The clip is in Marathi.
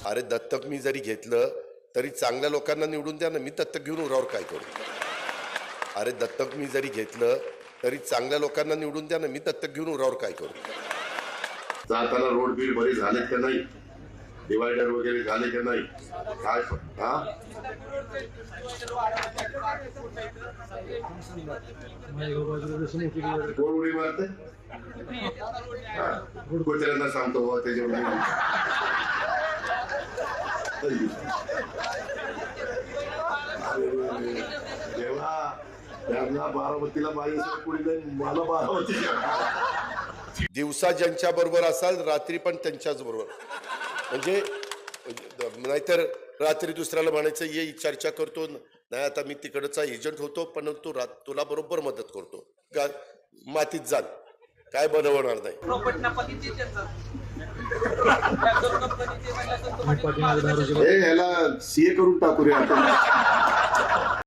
अरे दत्तक मी जरी घेतलं तरी चांगल्या लोकांना निवडून द्या ना. मी दत्तक घेऊन उरावर काय करू? अरे दत्तक मी जरी घेतलं तरी चांगल्या लोकांना निवडून द्या ना. मी दत्तक घेऊन उरावर काय करू? जाताना रोड बिल बरे झालेत का नाही, डिवायडर वगैरे झाले का नाही, काय कोण उडी मारते? कोचऱ्यांना सांगतो बाबा त्याच्यावर तेव्हा त्यांना बारामतीला बाई कोणी नाही, मला बारामती. दिवसा ज्यांच्या बरोबर असाल रात्री पण त्यांच्याच बरोबर. म्हणजे नाहीतर रात्री दुसऱ्याला म्हणायचं ये चर्चा करतो नाही, आता मी तिकडचा एजंट होतो पण तुला बरोबर मदत करतो का मातीत जाल काय बनवणार नाही. ह्याला सीए करून टाकू रे आपण.